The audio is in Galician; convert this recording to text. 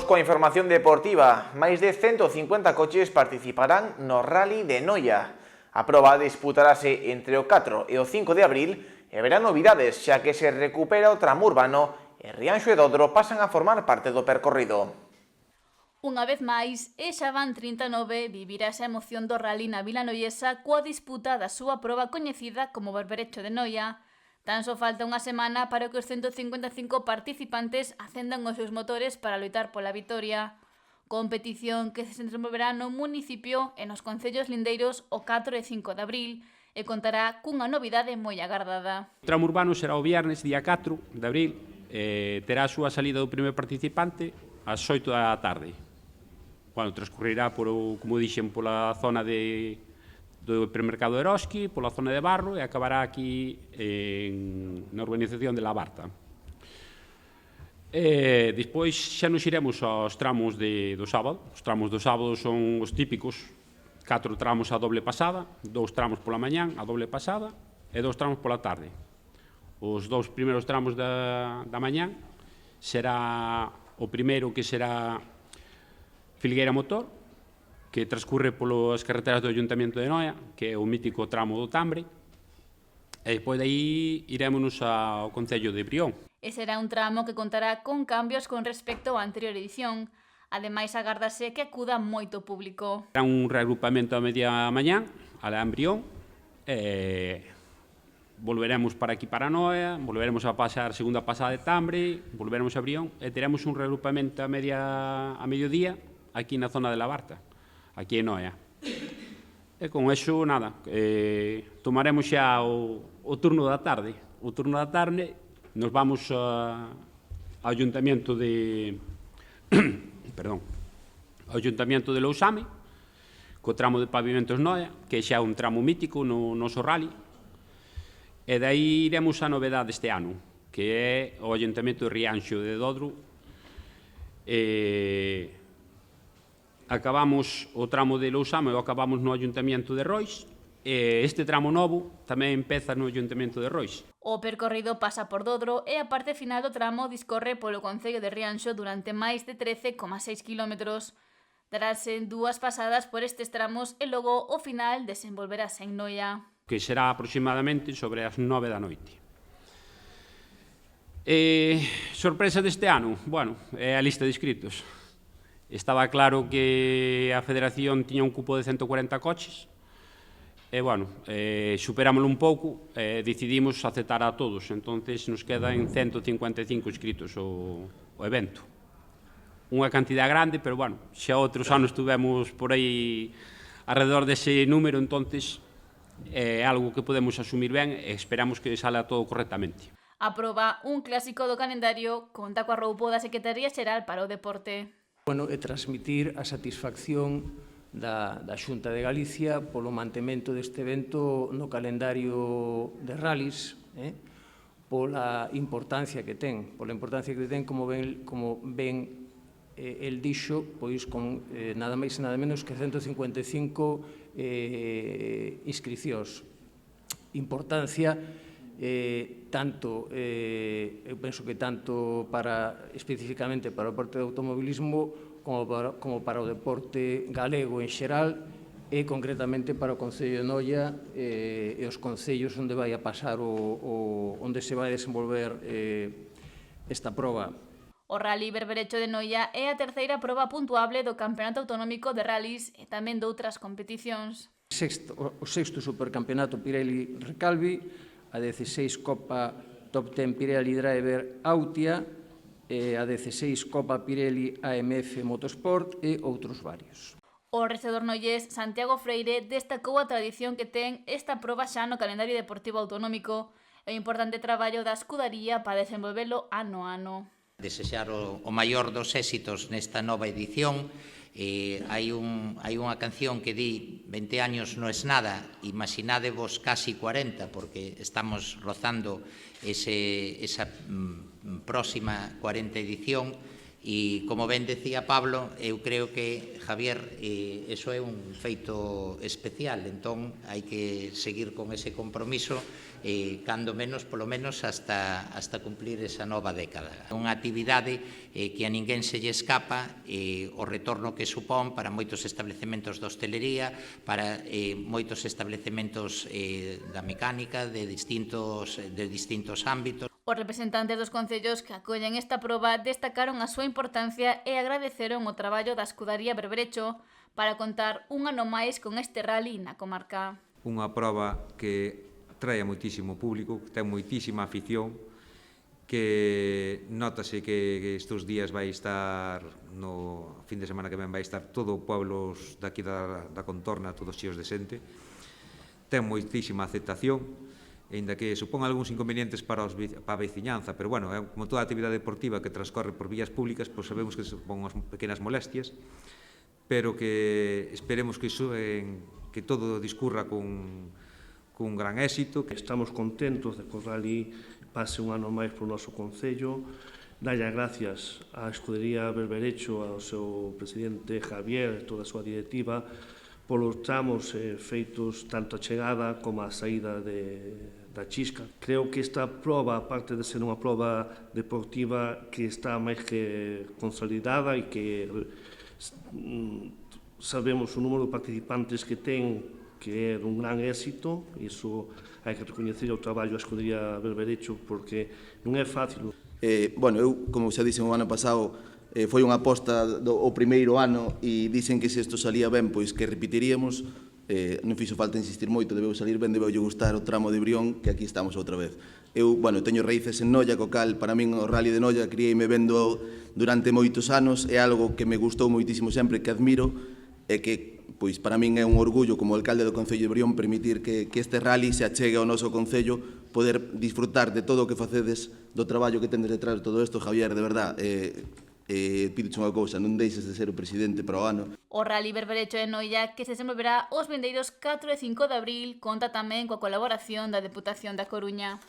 Imos coa información deportiva. Máis de 150 coches participarán no Rally de Noia. A proba disputarase entre o 4 e o 5 de abril e haberá novidades, xa que se recupera o tramo urbano e Rianxo e Dodro pasan a formar parte do percorrido. Unha vez máis, e xa van 39, vivirá esa emoción do Rally na Vila Noiesa coa disputa da súa proba coñecida como Berberecho de Noia. Tan só falta unha semana para que os 155 participantes acendan os seus motores para loitar pola vitoria. Competición que se desenvolverá no municipio e nos concellos lindeiros o 4 e 5 de abril e contará cunha novidade moi agardada. O tramo urbano será o viernes, día 4 de abril, terá a súa salida do primeiro participante ás 8 da tarde. Bueno, transcorrerá, como dixen, pola zona do hipermercado Eroski, pola zona de Barro e acabará aquí na urbanización de La Barta. Despois xa nos iremos aos tramos do sábado. Os tramos do sábado son os típicos, 4 tramos a doble pasada, 2 tramos pola mañán a doble pasada e 2 tramos pola tarde. Os 2 primeiros tramos da mañán será o primeiro que será Filgueira Motor, que transcurre polas carreteras do Ayuntamento de Noia, que é o mítico tramo do Tambre, e depois de aí irémonos ao Concello de Brión. E será un tramo que contará con cambios con respecto á anterior edición. Ademais, agárdase que acuda moito público. Será un reagrupamento a media mañán, alá en Brión, e volveremos para aquí para Noia, volveremos a pasar segunda pasada de Tambre, volveremos a Brión, e teremos un reagrupamento a mediodía aquí na zona de La Barta, aquí en Noia. E con eso, nada, tomaremos xa o turno da tarde. O turno da tarde nos vamos ao Ayuntamiento de perdón, ao Ayuntamiento de Lousame, co tramo de Pavimentos Noia, que xa é un tramo mítico no noso rally. E dai iremos a novedade deste ano, que é o Ayuntamiento de Rianxo de Dodro. Acabamos o tramo de Lousame, o acabamos no Ayuntamiento de Rois, e este tramo novo tamén empeza no Ayuntamiento de Rois. O percorrido pasa por Dodro e a parte final do tramo discorre polo concello de Rianxo durante máis de 13,6 km. Darase 2 pasadas por estes tramos e logo o final desenvolverase en Noia, que será aproximadamente sobre as 9 da noite. Sorpresa deste ano? Bueno, é a lista de inscritos. Estaba claro que a Federación tiña un cupo de 140 coches, e, bueno, superámoslo un pouco, decidimos aceptar a todos, entonces nos quedan 155 inscritos o evento. Unha cantidad grande, pero, bueno, xa outros anos tuvemos por aí alrededor dese número, entonces é algo que podemos asumir ben e esperamos que sala todo correctamente. A proba, un clásico do calendario, conta coa roupo da Secretaría Xeral para o Deporte. Bueno, e transmitir a satisfacción da Xunta de Galicia polo mantemento deste evento no calendario de rallies, pola importancia que ten, como ben el dixo, pois con nada máis e nada menos que 155 inscricións. Importancia eu penso que tanto especificamente para o deporte de automobilismo como para o deporte galego en xeral e concretamente para o Concello de Noia e os concellos onde vai a pasar onde se vai desenvolver esta proba. O Rally Berberecho de Noia é a terceira proba puntuable do Campeonato Autonómico de Rallys e tamén doutras competicións. O sexto Supercampeonato Pirelli Recalvi, a 16 Copa Top 10 Pirelli Driver Autia, a 16 Copa Pirelli AMF Motorsport e outros varios. O rexedor noiés Santiago Freire destacou a tradición que ten esta proba xa no calendario deportivo autonómico e o importante traballo da escudaría para desenvolvelo ano a ano. Desexar o maior dos éxitos nesta nova edición. Hai unha canción que di 20 años non es nada, imaginadevos casi 40, porque estamos rozando esa próxima 40 edición, E, como ben decía Pablo, eu creo que, Javier, eso é un feito especial, entón hai que seguir con ese compromiso, cando menos, polo menos, hasta cumplir esa nova década. Unha actividade que a ninguén se lle escapa, o retorno que supón para moitos establecementos de hostelería, para moitos establecementos da mecánica, de distintos ámbitos. Os representantes dos concellos que acollen esta proba destacaron a súa importancia e agradeceron o traballo da Escudaría Berberecho para contar un ano máis con este rally na comarca. Unha proba que trae moitísimo público, que ten moitísima afición, que notase que estes días vai estar, no fin de semana que ven, vai estar todo o pueblos daqui da contorna, todos cheos de xente. Ten moitísima aceptación, aínda que supón algúns inconvenientes para a veciñanza, pero bueno, como toda a actividade deportiva que transcorre por vías públicas, pois sabemos que supón unhas pequenas molestias, pero que esperemos que todo discurra con gran éxito. Estamos contentos de que o rally pase un ano máis polo noso concello. Dalle as gracias á Escudería Berberecho, ao seu presidente Javier e toda a súa directiva polos tramos feitos tanto a chegada como a saída da Chisca. Creo que esta proba, aparte de ser unha proba deportiva que está máis que consolidada e que sabemos o número de participantes que ten, que é un gran éxito, iso hai que recoñecer o traballo da Escudería Berberecho porque non é fácil. Bueno, eu, como xa dixen o ano pasado, foi unha aposta o primeiro ano e dixen que se isto salía ben, pois que repetiríamos. Non fixo falta insistir moito, debeu salir ben, debeu gustar o tramo de Brión, que aquí estamos outra vez. Eu, bueno, teño raíces en Noia, co cal, para min, o Rally de Noia, criei-me vendo durante moitos anos, é algo que me gustou moitísimo sempre, que admiro, e que, pois, para min é un orgullo, como alcalde do Concello de Brión, permitir que este rally se achegue ao noso Concello, poder disfrutar de todo o que facedes, do traballo que tendes detrás de todo isto, Javier, de verdad, pídoche unha cousa, non deixes de ser o presidente para o ano. O Rally Berberecho de Noia, que se desenvolverá os vindeiros 4 e 5 de abril, conta tamén coa colaboración da Deputación da Coruña.